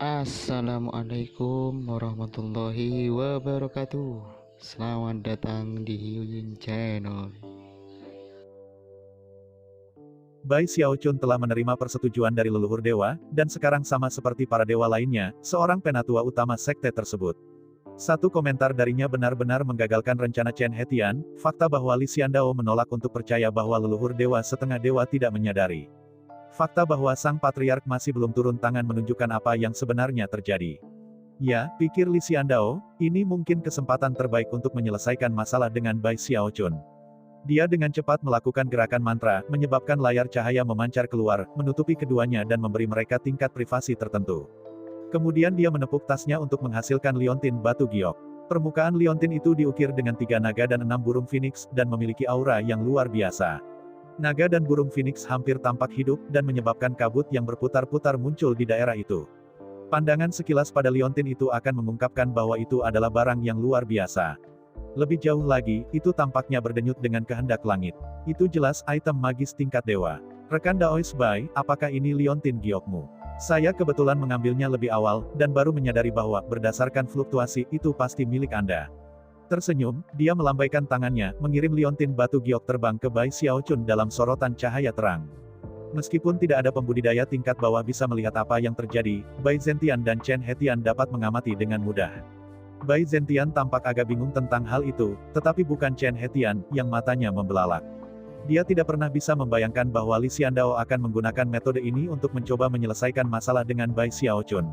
Assalamualaikum warahmatullahi wabarakatuh. Selamat datang di Hyujin Channel. Bai Xiaochun telah menerima persetujuan dari leluhur dewa, dan sekarang sama seperti para dewa lainnya, seorang penatua utama sekte tersebut. Satu komentar darinya benar-benar menggagalkan rencana Chen Hetian, fakta bahwa Li Xiandao menolak untuk percaya bahwa leluhur dewa setengah dewa tidak menyadari. Fakta bahwa sang patriark masih belum turun tangan menunjukkan apa yang sebenarnya terjadi. Ya, pikir Li Xiandao, ini mungkin kesempatan terbaik untuk menyelesaikan masalah dengan Bai Xiaochun. Dia dengan cepat melakukan gerakan mantra, menyebabkan layar cahaya memancar keluar, menutupi keduanya dan memberi mereka tingkat privasi tertentu. Kemudian dia menepuk tasnya untuk menghasilkan liontin batu giok. Permukaan liontin itu diukir dengan 3 naga dan 6 burung phoenix, dan memiliki aura yang luar biasa. Naga dan burung phoenix hampir tampak hidup, dan menyebabkan kabut yang berputar-putar muncul di daerah itu. Pandangan sekilas pada liontin itu akan mengungkapkan bahwa itu adalah barang yang luar biasa. Lebih jauh lagi, itu tampaknya berdenyut dengan kehendak langit. Itu jelas item magis tingkat dewa. Rekan Daois Bai, apakah ini liontin giokmu? Saya kebetulan mengambilnya lebih awal, dan baru menyadari bahwa, berdasarkan fluktuasi, itu pasti milik Anda. Tersenyum, dia melambaikan tangannya, mengirim liontin batu giok terbang ke Bai Xiaochun dalam sorotan cahaya terang. Meskipun tidak ada pembudidaya tingkat bawah bisa melihat apa yang terjadi, Bai Zentian dan Chen Hetian dapat mengamati dengan mudah. Bai Zentian tampak agak bingung tentang hal itu, tetapi bukan Chen Hetian, yang matanya membelalak. Dia tidak pernah bisa membayangkan bahwa Li Xiandao akan menggunakan metode ini untuk mencoba menyelesaikan masalah dengan Bai Xiaochun.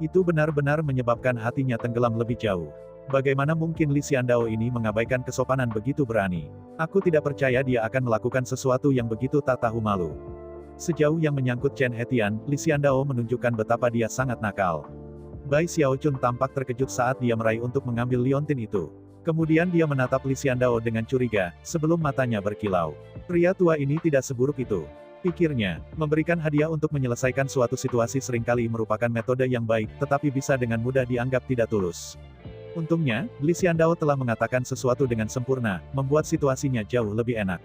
Itu benar-benar menyebabkan hatinya tenggelam lebih jauh. Bagaimana mungkin Li Xiandao ini mengabaikan kesopanan begitu berani? Aku tidak percaya dia akan melakukan sesuatu yang begitu tak tahu malu. Sejauh yang menyangkut Chen Hetian, Li Xiandao menunjukkan betapa dia sangat nakal. Bai Xiaochun tampak terkejut saat dia meraih untuk mengambil liontin itu. Kemudian dia menatap Li Xiandao dengan curiga, sebelum matanya berkilau. Pria tua ini tidak seburuk itu. Pikirnya, memberikan hadiah untuk menyelesaikan suatu situasi seringkali merupakan metode yang baik, tetapi bisa dengan mudah dianggap tidak tulus. Untungnya, Li Xiandao telah mengatakan sesuatu dengan sempurna, membuat situasinya jauh lebih enak.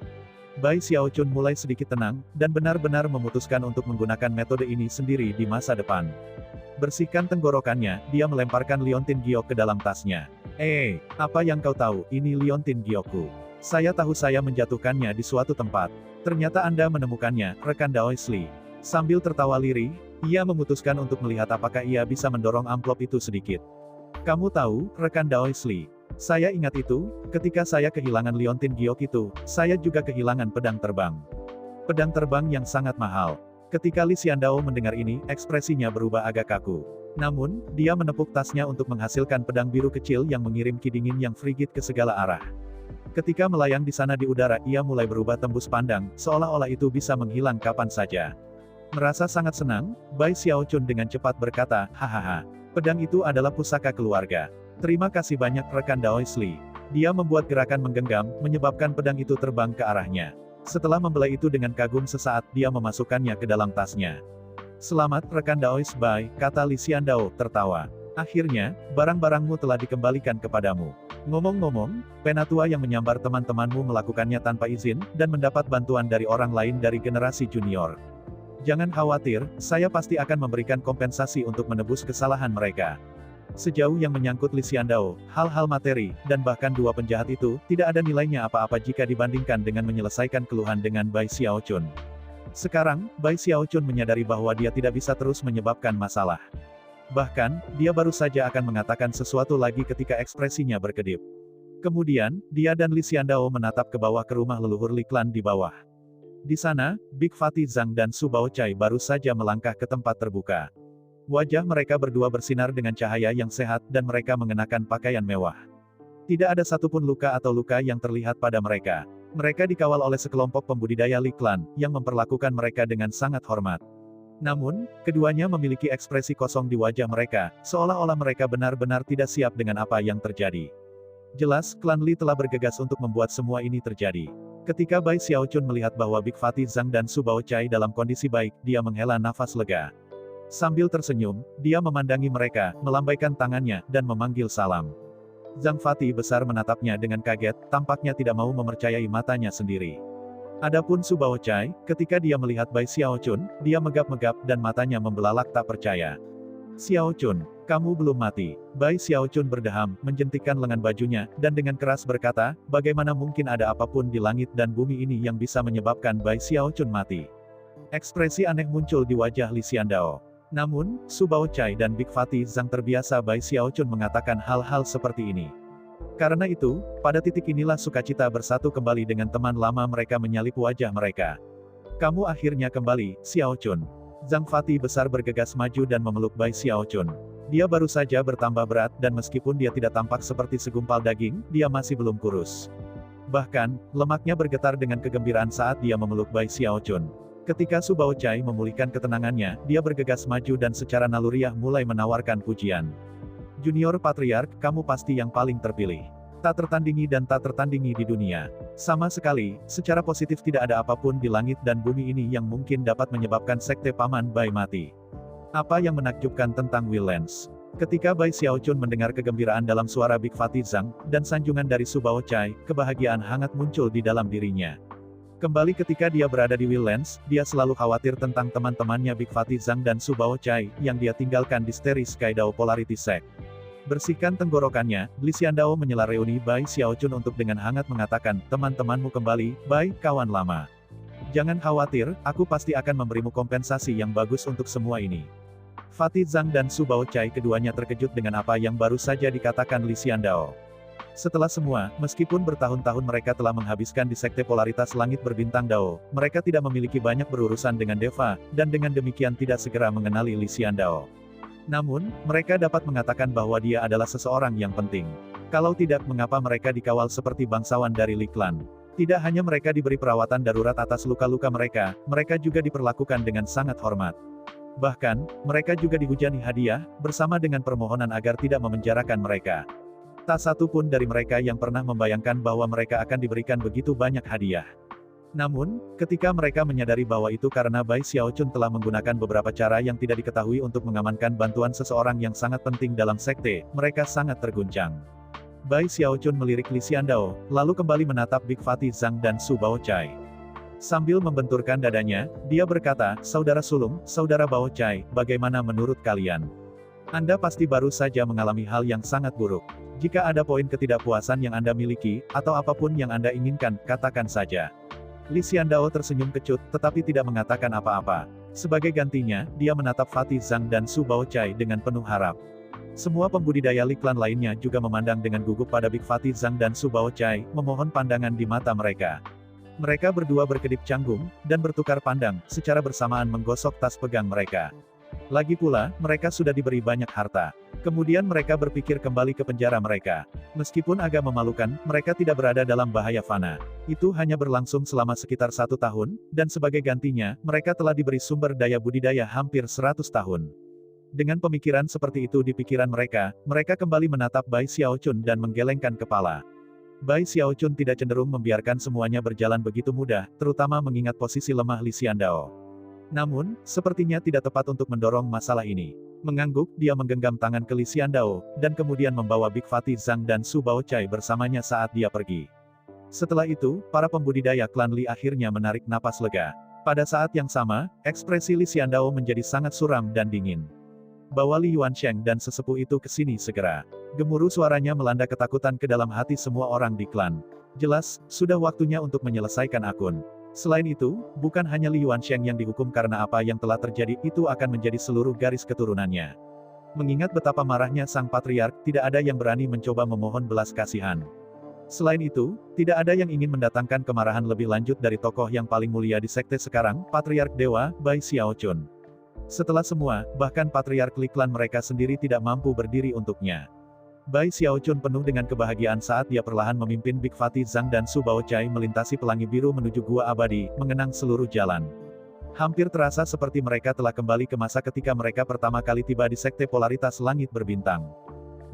Bai Xiaochun mulai sedikit tenang, dan benar-benar memutuskan untuk menggunakan metode ini sendiri di masa depan. Bersihkan tenggorokannya, dia melemparkan liontin giok ke dalam tasnya. Apa yang kau tahu, ini liontin giokku. Saya tahu saya menjatuhkannya di suatu tempat. Ternyata Anda menemukannya, rekan Daois Li. Sambil tertawa lirih, ia memutuskan untuk melihat apakah ia bisa mendorong amplop itu sedikit. Kamu tahu, rekan Daois Li, saya ingat itu, ketika saya kehilangan liontin giok itu, saya juga kehilangan pedang terbang. Pedang terbang yang sangat mahal. Ketika Li Xiandao mendengar ini, ekspresinya berubah agak kaku. Namun, dia menepuk tasnya untuk menghasilkan pedang biru kecil yang mengirim ki dingin yang frigid ke segala arah. Ketika melayang di sana di udara, ia mulai berubah tembus pandang, seolah-olah itu bisa menghilang kapan saja. Merasa sangat senang, Bai Xiaochun dengan cepat berkata, hahaha. Pedang itu adalah pusaka keluarga. Terima kasih banyak rekan Daois Li. Dia membuat gerakan menggenggam, menyebabkan pedang itu terbang ke arahnya. Setelah membelai itu dengan kagum sesaat, dia memasukkannya ke dalam tasnya. Selamat rekan Daois Bai, kata Li Xiandao, tertawa. Akhirnya, barang-barangmu telah dikembalikan kepadamu. Ngomong-ngomong, penatua yang menyambar teman-temanmu melakukannya tanpa izin, dan mendapat bantuan dari orang lain dari generasi junior. Jangan khawatir, saya pasti akan memberikan kompensasi untuk menebus kesalahan mereka. Sejauh yang menyangkut Li Xiandao, hal-hal materi, dan bahkan dua penjahat itu, tidak ada nilainya apa-apa jika dibandingkan dengan menyelesaikan keluhan dengan Bai Xiaochun. Sekarang, Bai Xiaochun menyadari bahwa dia tidak bisa terus menyebabkan masalah. Bahkan, dia baru saja akan mengatakan sesuatu lagi ketika ekspresinya berkedip. Kemudian, dia dan Li Xiandao menatap ke bawah ke rumah leluhur Li Clan di bawah. Di sana, Big Fatty Zhang dan Su Baochai baru saja melangkah ke tempat terbuka. Wajah mereka berdua bersinar dengan cahaya yang sehat, dan mereka mengenakan pakaian mewah. Tidak ada satupun luka atau luka yang terlihat pada mereka. Mereka dikawal oleh sekelompok pembudidaya Li Clan, yang memperlakukan mereka dengan sangat hormat. Namun, keduanya memiliki ekspresi kosong di wajah mereka, seolah-olah mereka benar-benar tidak siap dengan apa yang terjadi. Jelas, klan Li telah bergegas untuk membuat semua ini terjadi. Ketika Bai Xiaochun melihat bahwa Big Fatty Zhang dan Su Baochai dalam kondisi baik, dia menghela nafas lega. Sambil tersenyum, dia memandangi mereka, melambaikan tangannya, dan memanggil salam. Zhang Fatty besar menatapnya dengan kaget, tampaknya tidak mau mempercayai matanya sendiri. Adapun Su Baochai, ketika dia melihat Bai Xiaochun, dia megap-megap dan matanya membelalak tak percaya. Xiao Chun, kamu belum mati. Bai Xiao Chun berdeham, menjentikkan lengan bajunya, dan dengan keras berkata, bagaimana mungkin ada apapun di langit dan bumi ini yang bisa menyebabkan Bai Xiao Chun mati. Ekspresi aneh muncul di wajah Li Xiandao. Namun, Su Baochai dan Big Fatih Zhang terbiasa Bai Xiao Chun mengatakan hal-hal seperti ini. Karena itu, pada titik inilah sukacita bersatu kembali dengan teman lama mereka menyalip wajah mereka. Kamu akhirnya kembali, Xiao Chun. Zhang Fatih besar bergegas maju dan memeluk Bai Xiao Chun. Dia baru saja bertambah berat dan meskipun dia tidak tampak seperti segumpal daging, dia masih belum kurus. Bahkan, lemaknya bergetar dengan kegembiraan saat dia memeluk Bai Xiao Chun. Ketika Su Baochai memulihkan ketenangannya, dia bergegas maju dan secara naluriah mulai menawarkan pujian. Junior Patriark, kamu pasti yang paling terpilih. Tak tertandingi dan tak tertandingi di dunia. Sama sekali, secara positif tidak ada apapun di langit dan bumi ini yang mungkin dapat menyebabkan sekte Paman Bai mati. Apa yang menakjubkan tentang Will Lens? Ketika Bai Xiao Chun mendengar kegembiraan dalam suara Big Fatih Zhang, dan sanjungan dari Su Baochai, kebahagiaan hangat muncul di dalam dirinya. Kembali ketika dia berada di Will Lens, dia selalu khawatir tentang teman-temannya Big Fatih Zhang dan Su Baochai, yang dia tinggalkan di Steri Skydao Polarity Sect. Bersihkan tenggorokannya, Li Xiandao menyela reuni Bai Xiao Chun untuk dengan hangat mengatakan, teman-temanmu kembali, Bai, kawan lama. Jangan khawatir, aku pasti akan memberimu kompensasi yang bagus untuk semua ini. Fatih Zhang dan Su Baochai keduanya terkejut dengan apa yang baru saja dikatakan Li Xiandao. Setelah semua, meskipun bertahun-tahun mereka telah menghabiskan di Sekte Polaritas Langit Berbintang Dao, mereka tidak memiliki banyak berurusan dengan Deva, dan dengan demikian tidak segera mengenali Li Xiandao. Namun, mereka dapat mengatakan bahwa dia adalah seseorang yang penting. Kalau tidak, mengapa mereka dikawal seperti bangsawan dari Li Clan? Tidak hanya mereka diberi perawatan darurat atas luka-luka mereka, mereka juga diperlakukan dengan sangat hormat. Bahkan, mereka juga dihujani hadiah, bersama dengan permohonan agar tidak memenjarakan mereka. Tak satu pun dari mereka yang pernah membayangkan bahwa mereka akan diberikan begitu banyak hadiah. Namun, ketika mereka menyadari bahwa itu karena Bai Xiao Chun telah menggunakan beberapa cara yang tidak diketahui untuk mengamankan bantuan seseorang yang sangat penting dalam sekte, mereka sangat terguncang. Bai Xiao Chun melirik Li Xiandao, lalu kembali menatap Big Fatih Zhang dan Su Baochai. Sambil membenturkan dadanya, dia berkata, saudara sulung, saudara Baochai, bagaimana menurut kalian? Anda pasti baru saja mengalami hal yang sangat buruk. Jika ada poin ketidakpuasan yang Anda miliki, atau apapun yang Anda inginkan, katakan saja. Li Xiandao tersenyum kecut, tetapi tidak mengatakan apa-apa. Sebagai gantinya, dia menatap Fatih Zhang dan Su Baochai dengan penuh harap. Semua pembudidaya Li Clan lainnya juga memandang dengan gugup pada Big Fatih Zhang dan Su Baochai, memohon pandangan di mata mereka. Mereka berdua berkedip canggung, dan bertukar pandang, secara bersamaan menggosok tas pegang mereka. Lagi pula, mereka sudah diberi banyak harta. Kemudian mereka berpikir kembali ke penjara mereka. Meskipun agak memalukan, mereka tidak berada dalam bahaya fana. Itu hanya berlangsung selama sekitar 1 tahun, dan sebagai gantinya, mereka telah diberi sumber daya budidaya hampir 100 tahun. Dengan pemikiran seperti itu di pikiran mereka, mereka kembali menatap Bai Xiao Chun dan menggelengkan kepala. Bai Xiao Chun tidak cenderung membiarkan semuanya berjalan begitu mudah, terutama mengingat posisi lemah Li Xiandao. Namun, sepertinya tidak tepat untuk mendorong masalah ini. Mengangguk, dia menggenggam tangan ke Li Xiandao, dan kemudian membawa Big Fatih Zhang dan Su Baochai bersamanya saat dia pergi. Setelah itu, para pembudidaya klan Li akhirnya menarik napas lega. Pada saat yang sama, ekspresi Li Xiandao menjadi sangat suram dan dingin. Bawa Li Yuansheng dan sesepuh itu ke sini segera. Gemuruh suaranya melanda ketakutan ke dalam hati semua orang di klan. Jelas, sudah waktunya untuk menyelesaikan akun. Selain itu, bukan hanya Li Yuansheng yang dihukum karena apa yang telah terjadi, itu akan menjadi seluruh garis keturunannya. Mengingat betapa marahnya sang patriark, tidak ada yang berani mencoba memohon belas kasihan. Selain itu, tidak ada yang ingin mendatangkan kemarahan lebih lanjut dari tokoh yang paling mulia di sekte sekarang, Patriark Dewa, Bai Xiao Chun. Setelah semua, bahkan Patriark Li Clan mereka sendiri tidak mampu berdiri untuknya. Bai Xiao Chun penuh dengan kebahagiaan saat dia perlahan memimpin Big Fatih Zhang dan Su Baochai melintasi pelangi biru menuju Gua Abadi, mengenang seluruh jalan. Hampir terasa seperti mereka telah kembali ke masa ketika mereka pertama kali tiba di Sekte Polaritas Langit Berbintang.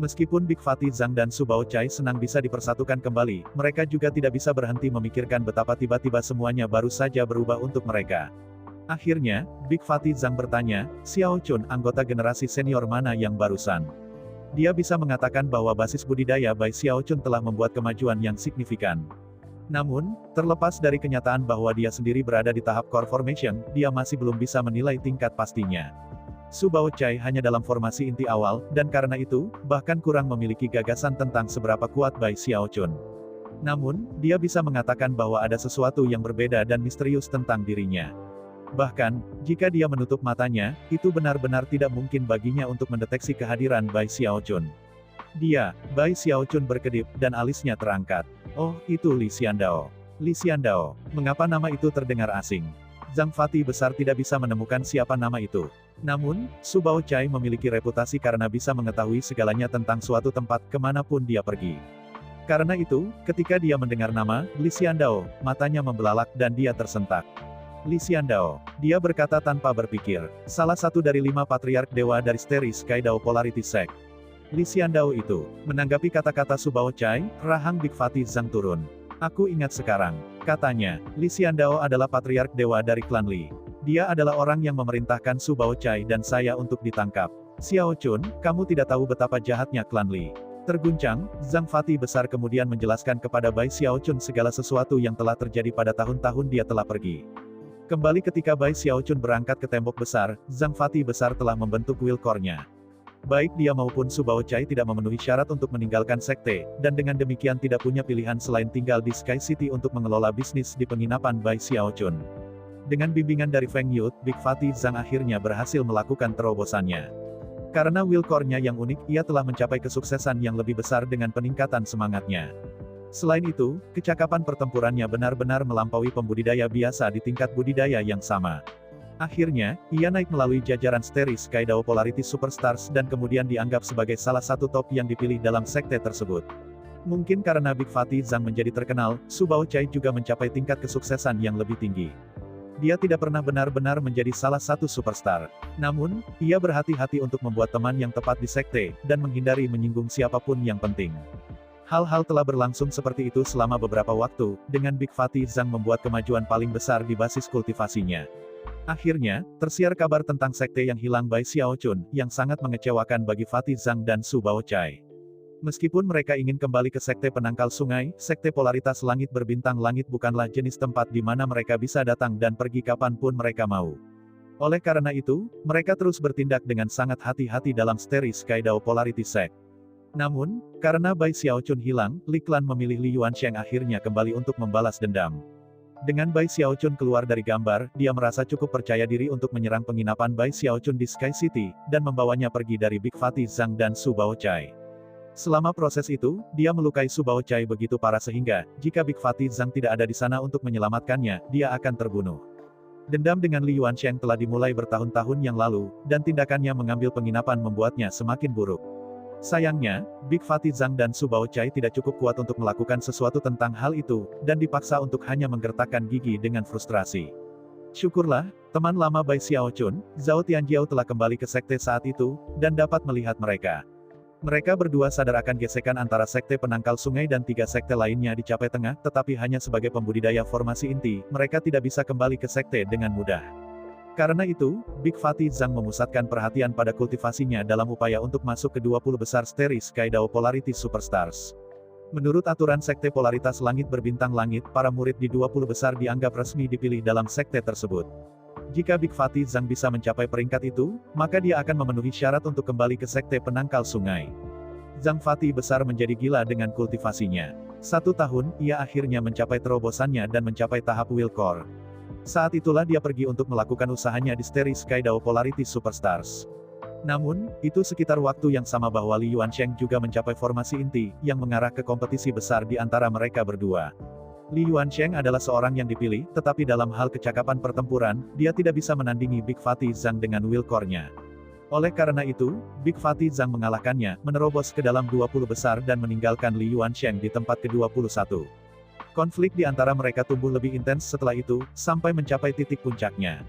Meskipun Big Fatih Zhang dan Su Baochai senang bisa dipersatukan kembali, mereka juga tidak bisa berhenti memikirkan betapa tiba-tiba semuanya baru saja berubah untuk mereka. Akhirnya, Big Fatih Zhang bertanya, Xiao Chun, anggota generasi senior mana yang barusan? Dia bisa mengatakan bahwa basis budidaya Bai Xiao Chun telah membuat kemajuan yang signifikan. Namun, terlepas dari kenyataan bahwa dia sendiri berada di tahap core formation, dia masih belum bisa menilai tingkat pastinya. Su Baochai hanya dalam formasi inti awal, dan karena itu, bahkan kurang memiliki gagasan tentang seberapa kuat Bai Xiaochun. Namun, dia bisa mengatakan bahwa ada sesuatu yang berbeda dan misterius tentang dirinya. Bahkan, jika dia menutup matanya, itu benar-benar tidak mungkin baginya untuk mendeteksi kehadiran Bai Xiaochun. Bai Xiaochun berkedip, dan alisnya terangkat. Oh, itu Li Xiandao. Li Xiandao, mengapa nama itu terdengar asing? Zhang Fati besar tidak bisa menemukan siapa nama itu. Namun, Su Baochai memiliki reputasi karena bisa mengetahui segalanya tentang suatu tempat kemanapun dia pergi. Karena itu, ketika dia mendengar nama, Li Xiandao, matanya membelalak dan dia tersentak. Li Xiandao, dia berkata tanpa berpikir, salah satu dari 5 patriark dewa dari Starry Sky Dao Polarity Sect. Li Xiandao itu, menanggapi kata-kata Su Baochai, rahang Big Fati Zhang turun. Aku ingat sekarang, katanya, Li Xiandao adalah patriark dewa dari klan Li. Dia adalah orang yang memerintahkan Su Baochai dan saya untuk ditangkap. Xiaochun, kamu tidak tahu betapa jahatnya klan Li. Terguncang, Zhang Fati besar kemudian menjelaskan kepada Bai Xiaochun segala sesuatu yang telah terjadi pada tahun-tahun dia telah pergi. Kembali ketika Bai Xiaochun berangkat ke tembok besar, Zhang Fati besar telah membentuk will core-nya. Baik dia maupun Su Baochai tidak memenuhi syarat untuk meninggalkan sekte, dan dengan demikian tidak punya pilihan selain tinggal di Sky City untuk mengelola bisnis di penginapan Bai Xiaochun. Dengan bimbingan dari Feng Yut, Big Fati Zhang akhirnya berhasil melakukan terobosannya. Karena will core-nya yang unik, ia telah mencapai kesuksesan yang lebih besar dengan peningkatan semangatnya. Selain itu, kecakapan pertempurannya benar-benar melampaui pembudidaya biasa di tingkat budidaya yang sama. Akhirnya, ia naik melalui jajaran Starry Sky Dao Polarity Superstars dan kemudian dianggap sebagai salah satu top yang dipilih dalam sekte tersebut. Mungkin karena Big Fati Zhang menjadi terkenal, Su Baochai juga mencapai tingkat kesuksesan yang lebih tinggi. Dia tidak pernah benar-benar menjadi salah satu superstar. Namun, ia berhati-hati untuk membuat teman yang tepat di sekte, dan menghindari menyinggung siapapun yang penting. Hal-hal telah berlangsung seperti itu selama beberapa waktu, dengan Big Fati Zhang membuat kemajuan paling besar di basis kultivasinya. Akhirnya, tersiar kabar tentang sekte yang hilang Bai Xiaochun, yang sangat mengecewakan bagi Fati Zhang dan Su Baochai. Meskipun mereka ingin kembali ke sekte penangkal sungai, sekte polaritas langit berbintang langit bukanlah jenis tempat di mana mereka bisa datang dan pergi kapanpun mereka mau. Oleh karena itu, mereka terus bertindak dengan sangat hati-hati dalam Starry Sky Dao Polarity Sect. Namun, karena Bai Xiaochun hilang, Li Clan memilih Li Yuansheng akhirnya kembali untuk membalas dendam. Dengan Bai Xiaochun keluar dari gambar, dia merasa cukup percaya diri untuk menyerang penginapan Bai Xiaochun di Sky City, dan membawanya pergi dari Big Fati Zhang dan Su Baochai. Selama proses itu, dia melukai Su Baochai begitu parah sehingga, jika Big Fati Zhang tidak ada di sana untuk menyelamatkannya, dia akan terbunuh. Dendam dengan Li Yuansheng telah dimulai bertahun-tahun yang lalu, dan tindakannya mengambil penginapan membuatnya semakin buruk. Sayangnya, Big Fati Zhang dan Su Baochai tidak cukup kuat untuk melakukan sesuatu tentang hal itu, dan dipaksa untuk hanya menggertakkan gigi dengan frustrasi. Syukurlah, teman lama Bai Xiaochun, Zhao Tianjiao telah kembali ke sekte saat itu, dan dapat melihat mereka. Mereka berdua sadar akan gesekan antara sekte penangkal sungai dan 3 sekte lainnya dicapai tengah, tetapi hanya sebagai pembudidaya formasi inti, mereka tidak bisa kembali ke sekte dengan mudah. Karena itu, Big Fati Zhang memusatkan perhatian pada kultivasinya dalam upaya untuk masuk ke 20 besar Starry Sky Dao Polarity Superstars. Menurut aturan sekte polaritas langit berbintang langit, para murid di 20 besar dianggap resmi dipilih dalam sekte tersebut. Jika Big Fati Zhang bisa mencapai peringkat itu, maka dia akan memenuhi syarat untuk kembali ke sekte penangkal sungai. Zhang Fati besar menjadi gila dengan kultivasinya. 1 tahun, ia akhirnya mencapai terobosannya dan mencapai tahap will core. Saat itulah dia pergi untuk melakukan usahanya di Starry Sky Dao Polarity Superstars. Namun, itu sekitar waktu yang sama bahwa Li Yuansheng juga mencapai formasi inti, yang mengarah ke kompetisi besar di antara mereka berdua. Li Yuansheng adalah seorang yang dipilih, tetapi dalam hal kecakapan pertempuran, dia tidak bisa menandingi Big Fati Zhang dengan will core-nya. Oleh karena itu, Big Fati Zhang mengalahkannya, menerobos ke dalam 20 besar dan meninggalkan Li Yuansheng di tempat ke-21. Konflik di antara mereka tumbuh lebih intens setelah itu, sampai mencapai titik puncaknya.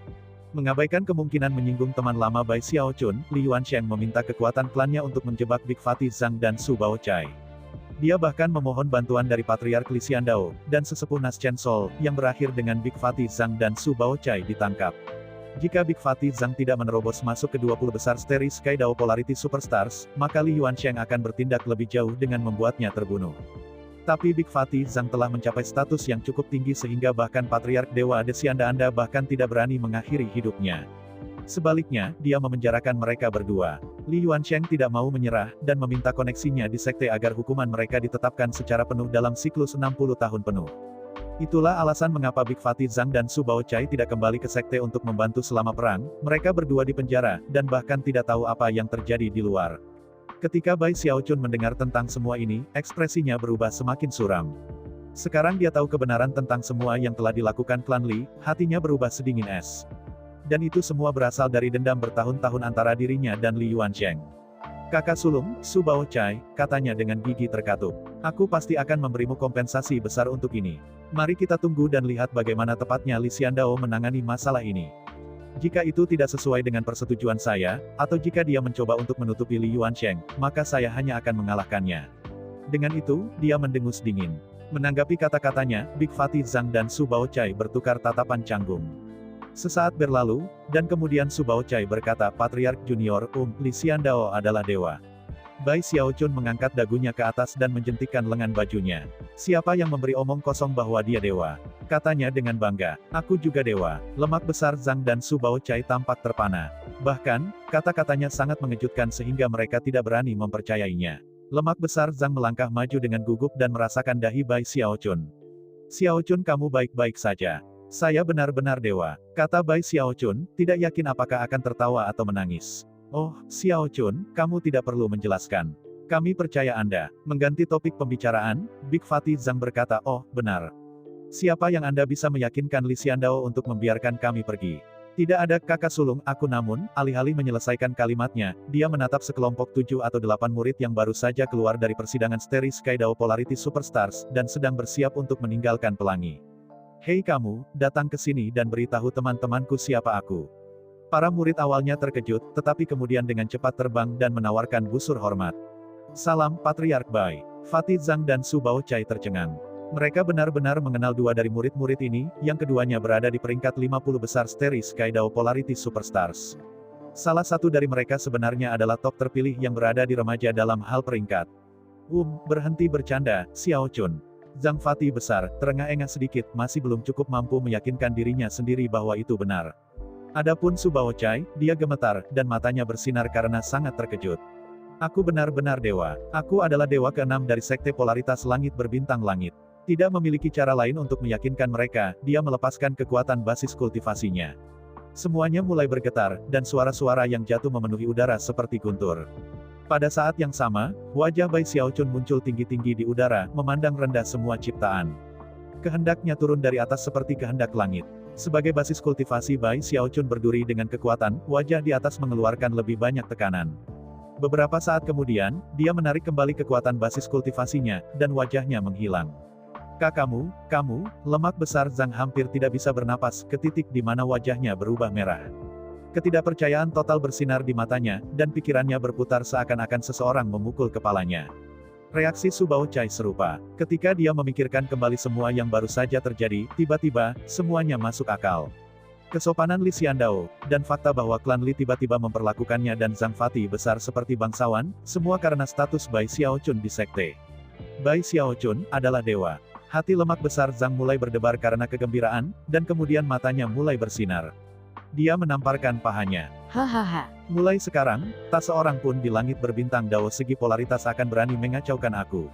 Mengabaikan kemungkinan menyinggung teman lama Bai Xiaochun, Li Yuansheng meminta kekuatan klannya untuk menjebak Big Fati Zhang dan Su Baochai. Dia bahkan memohon bantuan dari Patriark Li Xiandao, dan sesepuh Nas Chen Sol, yang berakhir dengan Big Fati Zhang dan Su Baochai ditangkap. Jika Big Fati Zhang tidak menerobos masuk ke 20 besar Starry Sky Dao Polarity Superstars, maka Li Yuansheng akan bertindak lebih jauh dengan membuatnya terbunuh. Tapi Big Fati Zhang telah mencapai status yang cukup tinggi sehingga bahkan Patriark Dewa Desianda Anda bahkan tidak berani mengakhiri hidupnya. Sebaliknya, dia memenjarakan mereka berdua. Li Yuansheng tidak mau menyerah, dan meminta koneksinya di sekte agar hukuman mereka ditetapkan secara penuh dalam siklus 60 tahun penuh. Itulah alasan mengapa Big Fatih Zhang dan Su Baochai tidak kembali ke sekte untuk membantu selama perang, mereka berdua di penjara, dan bahkan tidak tahu apa yang terjadi di luar. Ketika Bai Xiaochun mendengar tentang semua ini, ekspresinya berubah semakin suram. Sekarang dia tahu kebenaran tentang semua yang telah dilakukan klan Li, hatinya berubah sedingin es. Dan itu semua berasal dari dendam bertahun-tahun antara dirinya dan Li Yuansheng. Kakak sulung, Su Baochai, katanya dengan gigi terkatup. Aku pasti akan memberimu kompensasi besar untuk ini. Mari kita tunggu dan lihat bagaimana tepatnya Li Xiandao menangani masalah ini. Jika itu tidak sesuai dengan persetujuan saya, atau jika dia mencoba untuk menutupi Li Yuansheng, maka saya hanya akan mengalahkannya. Dengan itu, dia mendengus dingin. Menanggapi kata-katanya, Big Fatih Zhang dan Su Baochai bertukar tatapan canggung. Sesaat berlalu, dan kemudian Su Baochai berkata, Patriark Junior, Li Xiandao adalah dewa. Bai Xiaochun mengangkat dagunya ke atas dan menjentikkan lengan bajunya. Siapa yang memberi omong kosong bahwa dia dewa? Katanya dengan bangga, aku juga dewa. Lemak besar Zhang dan Su Baochai tampak terpana. Bahkan, kata-katanya sangat mengejutkan sehingga mereka tidak berani mempercayainya. Lemak besar Zhang melangkah maju dengan gugup dan merasakan dahi Bai Xiaochun. Xiaochun, kamu baik-baik saja. Saya benar-benar dewa, kata Bai Xiaochun, tidak yakin apakah akan tertawa atau menangis. Oh, Xiaochun, kamu tidak perlu menjelaskan. Kami percaya Anda. Mengganti topik pembicaraan, Big Fatih Zhang berkata, oh, benar. Siapa yang Anda bisa meyakinkan Li Xiandao untuk membiarkan kami pergi? Tidak ada kakak sulung aku, namun, alih-alih menyelesaikan kalimatnya, dia menatap sekelompok 7 atau 8 murid yang baru saja keluar dari persidangan Starry Sky Dao Polarity Superstars, dan sedang bersiap untuk meninggalkan pelangi. Hei kamu, datang ke sini dan beritahu teman-temanku siapa aku. Para murid awalnya terkejut, tetapi kemudian dengan cepat terbang dan menawarkan busur hormat. Salam, Patriark Bai. Fatih Zhang dan Su Baochai tercengang. Mereka benar-benar mengenal dua dari murid-murid ini, yang keduanya berada di peringkat 50 besar Starry Sky Dao Polarity Superstars. Salah satu dari mereka sebenarnya adalah top terpilih yang berada di remaja dalam hal peringkat. Berhenti bercanda, Xiaochun. Zhang Fatih besar, terengah-engah sedikit, masih belum cukup mampu meyakinkan dirinya sendiri bahwa itu benar. Adapun Su Baochai, dia gemetar, dan matanya bersinar karena sangat terkejut. Aku benar-benar dewa. Aku adalah dewa ke-6 dari sekte polaritas langit berbintang langit. Tidak memiliki cara lain untuk meyakinkan mereka, dia melepaskan kekuatan basis kultivasinya. Semuanya mulai bergetar, dan suara-suara yang jatuh memenuhi udara seperti guntur. Pada saat yang sama, wajah Bai Xiaochun muncul tinggi-tinggi di udara, memandang rendah semua ciptaan. Kehendaknya turun dari atas seperti kehendak langit. Sebagai basis kultivasi Bai Xiaochun berduri dengan kekuatan, wajah di atas mengeluarkan lebih banyak tekanan. Beberapa saat kemudian, dia menarik kembali kekuatan basis kultivasinya, dan wajahnya menghilang. Kamu, lemak besar Zhang hampir tidak bisa bernapas, ke titik di mana wajahnya berubah merah. Ketidakpercayaan total bersinar di matanya, dan pikirannya berputar seakan-akan seseorang memukul kepalanya. Reaksi Su Baochai serupa. Ketika dia memikirkan kembali semua yang baru saja terjadi, tiba-tiba, semuanya masuk akal. Kesopanan Li Xiandao, dan fakta bahwa klan Li tiba-tiba memperlakukannya dan Zhang Fatih besar seperti bangsawan, semua karena status Bai Xiaochun di sekte. Bai Xiaochun adalah dewa. Hati lemak besar Zhang mulai berdebar karena kegembiraan, dan kemudian matanya mulai bersinar. Dia menamparkan pahanya. Hahaha. Mulai sekarang, tak seorang pun di langit berbintang Dao segi polaritas akan berani mengacaukan aku.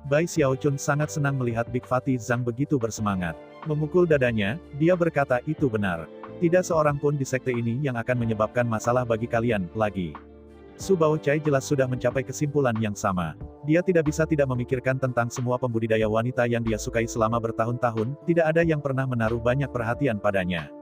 Bai Xiaochun sangat senang melihat Big Fatih Zhang begitu bersemangat. Memukul dadanya, dia berkata itu benar. Tidak seorang pun di sekte ini yang akan menyebabkan masalah bagi kalian, lagi. Su Baochai jelas sudah mencapai kesimpulan yang sama. Dia tidak bisa tidak memikirkan tentang semua pembudidaya wanita yang dia sukai selama bertahun-tahun, tidak ada yang pernah menaruh banyak perhatian padanya.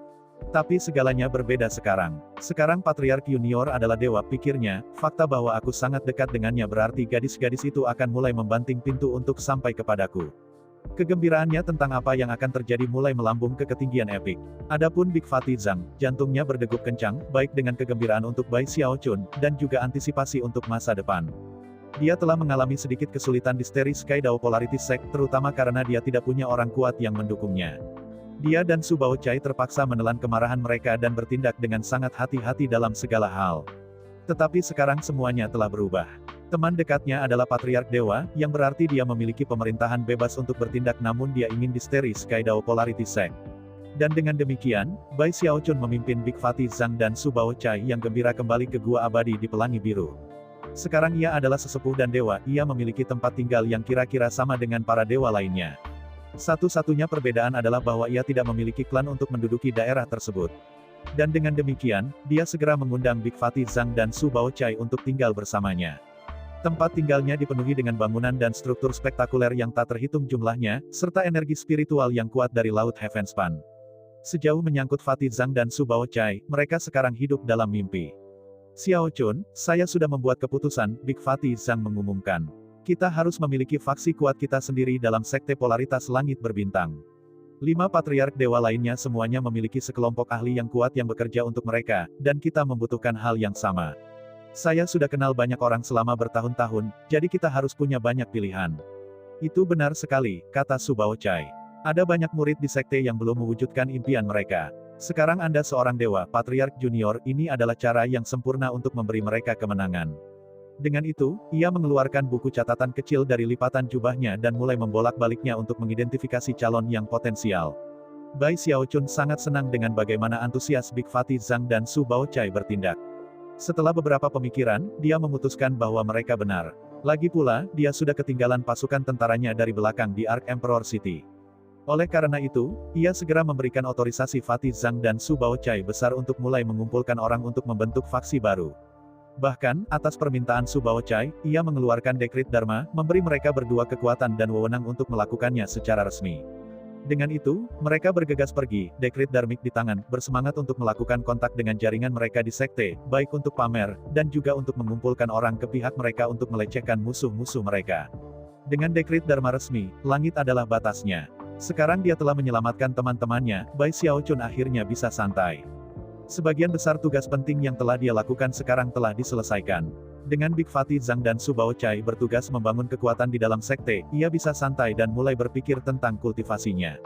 Tapi segalanya berbeda sekarang. Sekarang Patriark Junior adalah dewa, pikirnya, fakta bahwa aku sangat dekat dengannya berarti gadis-gadis itu akan mulai membanting pintu untuk sampai kepadaku. Kegembiraannya tentang apa yang akan terjadi mulai melambung ke ketinggian epik. Adapun Big Fatih Zhang, jantungnya berdegup kencang, baik dengan kegembiraan untuk Bai Xiaochun, dan juga antisipasi untuk masa depan. Dia telah mengalami sedikit kesulitan di Starry Sky Dao Polarity Sect, terutama karena dia tidak punya orang kuat yang mendukungnya. Dia dan Su Baochai terpaksa menelan kemarahan mereka dan bertindak dengan sangat hati-hati dalam segala hal. Tetapi sekarang semuanya telah berubah. Teman dekatnya adalah Patriark Dewa, yang berarti dia memiliki pemerintahan bebas untuk bertindak namun dia ingin di Starry Sky Dao Polarity Sect. Dan dengan demikian, Bai Xiaochun memimpin Big Fatih Zhang dan Su Baochai yang gembira kembali ke Gua Abadi di Pelangi Biru. Sekarang ia adalah sesepuh dan dewa, ia memiliki tempat tinggal yang kira-kira sama dengan para dewa lainnya. Satu-satunya perbedaan adalah bahwa ia tidak memiliki klan untuk menduduki daerah tersebut. Dan dengan demikian, dia segera mengundang Big Fatih Zhang dan Su Baochai untuk tinggal bersamanya. Tempat tinggalnya dipenuhi dengan bangunan dan struktur spektakuler yang tak terhitung jumlahnya, serta energi spiritual yang kuat dari Laut Heavenspan. Sejauh menyangkut Fatih Zhang dan Su Baochai, mereka sekarang hidup dalam mimpi. Xiaochun, saya sudah membuat keputusan, Big Fatih Zhang mengumumkan. Kita harus memiliki faksi kuat kita sendiri dalam sekte polaritas langit berbintang. 5 patriark dewa lainnya semuanya memiliki sekelompok ahli yang kuat yang bekerja untuk mereka, dan kita membutuhkan hal yang sama. Saya sudah kenal banyak orang selama bertahun-tahun, jadi kita harus punya banyak pilihan. Itu benar sekali, kata Su Baochai. Ada banyak murid di sekte yang belum mewujudkan impian mereka. Sekarang Anda seorang dewa, patriark junior, ini adalah cara yang sempurna untuk memberi mereka kemenangan. Dengan itu, ia mengeluarkan buku catatan kecil dari lipatan jubahnya dan mulai membolak-baliknya untuk mengidentifikasi calon yang potensial. Bai Xiaochun sangat senang dengan bagaimana antusias Big Fatih Zhang dan Su Baochai bertindak. Setelah beberapa pemikiran, dia memutuskan bahwa mereka benar. Lagi pula, dia sudah ketinggalan pasukan tentaranya dari belakang di Ark Emperor City. Oleh karena itu, ia segera memberikan otorisasi Fatih Zhang dan Su Baochai besar untuk mulai mengumpulkan orang untuk membentuk faksi baru. Bahkan, atas permintaan Su Baochai, ia mengeluarkan dekrit Dharma, memberi mereka berdua kekuatan dan wewenang untuk melakukannya secara resmi. Dengan itu, mereka bergegas pergi, dekrit Dharmik di tangan, bersemangat untuk melakukan kontak dengan jaringan mereka di sekte, baik untuk pamer, dan juga untuk mengumpulkan orang ke pihak mereka untuk melecehkan musuh-musuh mereka. Dengan dekrit Dharma resmi, langit adalah batasnya. Sekarang dia telah menyelamatkan teman-temannya, Bai Xiaochun akhirnya bisa santai. Sebagian besar tugas penting yang telah dia lakukan sekarang telah diselesaikan. Dengan Big Fatih Zhang dan Su Baochai bertugas membangun kekuatan di dalam sekte, ia bisa santai dan mulai berpikir tentang kultivasinya.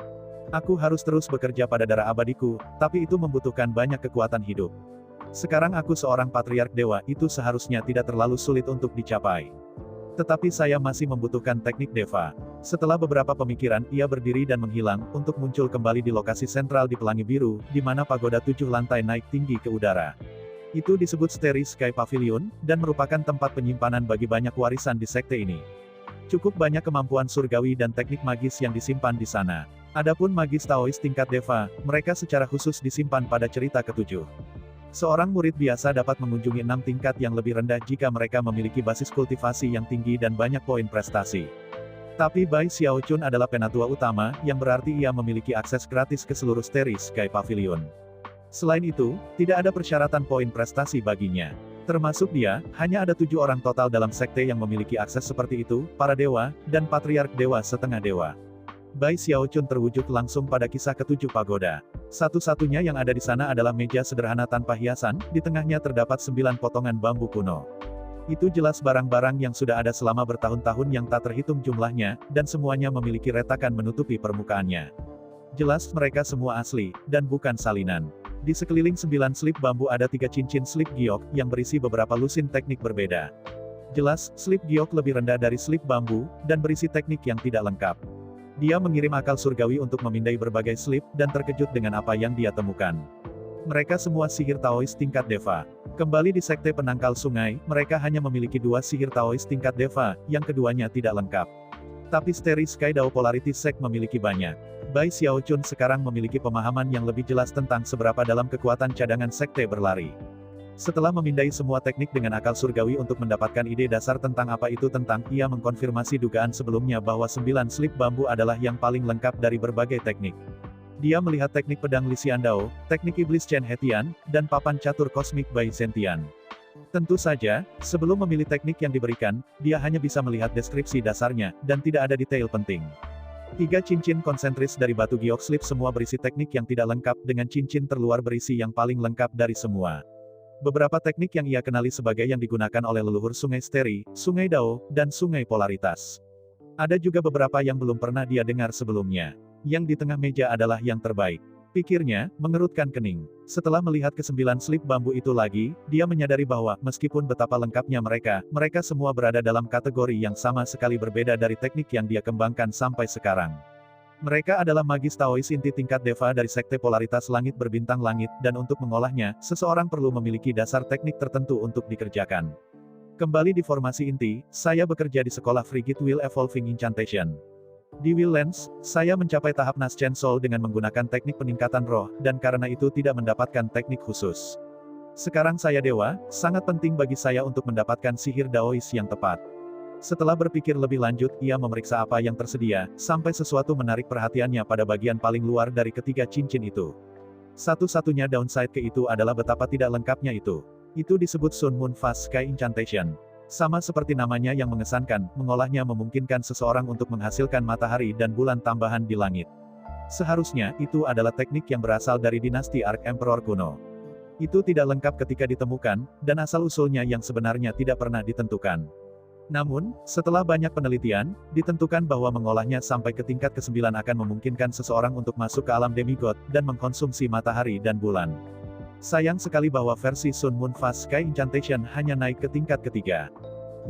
Aku harus terus bekerja pada darah abadiku, tapi itu membutuhkan banyak kekuatan hidup. Sekarang aku seorang patriark dewa, itu seharusnya tidak terlalu sulit untuk dicapai. Tetapi saya masih membutuhkan teknik Deva. Setelah beberapa pemikiran, ia berdiri dan menghilang, untuk muncul kembali di lokasi sentral di Pelangi Biru, di mana pagoda 7 lantai naik tinggi ke udara. Itu disebut Starry Sky Pavilion, dan merupakan tempat penyimpanan bagi banyak warisan di sekte ini. Cukup banyak kemampuan surgawi dan teknik magis yang disimpan di sana. Adapun magis Taois tingkat Deva, mereka secara khusus disimpan pada cerita ke-7. Seorang murid biasa dapat mengunjungi 6 tingkat yang lebih rendah jika mereka memiliki basis kultivasi yang tinggi dan banyak poin prestasi. Tapi Bai Xiaochun adalah penatua utama, yang berarti ia memiliki akses gratis ke seluruh Starry Sky Pavilion. Selain itu, tidak ada persyaratan poin prestasi baginya. Termasuk dia, hanya ada 7 orang total dalam sekte yang memiliki akses seperti itu, para dewa, dan patriark dewa setengah dewa. Bai Xiaochun terwujud langsung pada kisah ke-7 pagoda. Satu-satunya yang ada di sana adalah meja sederhana tanpa hiasan, di tengahnya terdapat 9 potongan bambu kuno. Itu jelas barang-barang yang sudah ada selama bertahun-tahun yang tak terhitung jumlahnya, dan semuanya memiliki retakan menutupi permukaannya. Jelas mereka semua asli, dan bukan salinan. Di sekeliling 9 slip bambu ada 3 cincin slip giok, yang berisi beberapa lusin teknik berbeda. Jelas, slip giok lebih rendah dari slip bambu, dan berisi teknik yang tidak lengkap. Dia mengirim akal surgawi untuk memindai berbagai slip, dan terkejut dengan apa yang dia temukan. Mereka semua sihir Taois tingkat Deva. Kembali di sekte penangkal sungai, mereka hanya memiliki 2 sihir Taois tingkat Deva, yang keduanya tidak lengkap. Tapi Starry Sky Dao Polarity Sect memiliki banyak. Bai Xiaochun sekarang memiliki pemahaman yang lebih jelas tentang seberapa dalam kekuatan cadangan sekte berlari. Setelah memindai semua teknik dengan akal surgawi untuk mendapatkan ide dasar tentang apa itu tentang, ia mengkonfirmasi dugaan sebelumnya bahwa 9 slip bambu adalah yang paling lengkap dari berbagai teknik. Dia melihat teknik pedang Lisian Dao, teknik iblis Chen Hetian, dan papan catur kosmik Bai Zentian. Tentu saja, sebelum memilih teknik yang diberikan, dia hanya bisa melihat deskripsi dasarnya, dan tidak ada detail penting. 3 cincin konsentris dari batu giok slip semua berisi teknik yang tidak lengkap, dengan cincin terluar berisi yang paling lengkap dari semua. Beberapa teknik yang ia kenali sebagai yang digunakan oleh leluhur Sungai Starry, Sungai Dao, dan Sungai Polaritas. Ada juga beberapa yang belum pernah dia dengar sebelumnya. Yang di tengah meja adalah yang terbaik. Pikirnya, mengerutkan kening. Setelah melihat ke-9 slip bambu itu lagi, dia menyadari bahwa, meskipun betapa lengkapnya mereka semua berada dalam kategori yang sama sekali berbeda dari teknik yang dia kembangkan sampai sekarang. Mereka adalah magis Taois inti tingkat Deva dari sekte polaritas langit berbintang langit, dan untuk mengolahnya, seseorang perlu memiliki dasar teknik tertentu untuk dikerjakan. Kembali di formasi inti, saya bekerja di sekolah Frigid Wheel Evolving Incantation. Di Wheel Lens, saya mencapai tahap Naschen Soul dengan menggunakan teknik peningkatan roh, dan karena itu tidak mendapatkan teknik khusus. Sekarang saya dewa, sangat penting bagi saya untuk mendapatkan sihir Daois yang tepat. Setelah berpikir lebih lanjut, ia memeriksa apa yang tersedia, sampai sesuatu menarik perhatiannya pada bagian paling luar dari ketiga cincin itu. Satu-satunya downside ke itu adalah betapa tidak lengkapnya itu. Itu disebut Sun Moon Fast Sky Incantation. Sama seperti namanya yang mengesankan, mengolahnya memungkinkan seseorang untuk menghasilkan matahari dan bulan tambahan di langit. Seharusnya, itu adalah teknik yang berasal dari dinasti Ark Emperor kuno. Itu tidak lengkap ketika ditemukan, dan asal-usulnya yang sebenarnya tidak pernah ditentukan. Namun, setelah banyak penelitian, ditentukan bahwa mengolahnya sampai ke tingkat ke-9 akan memungkinkan seseorang untuk masuk ke alam demigod, dan mengkonsumsi matahari dan bulan. Sayang sekali bahwa versi Sun Moon Fast Sky Incantation hanya naik ke tingkat ketiga.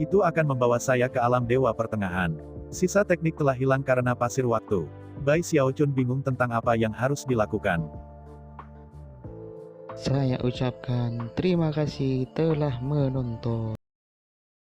Itu akan membawa saya ke alam dewa pertengahan. Sisa teknik telah hilang karena pasir waktu. Bai Xiaochun bingung tentang apa yang harus dilakukan. Saya ucapkan terima kasih telah menonton.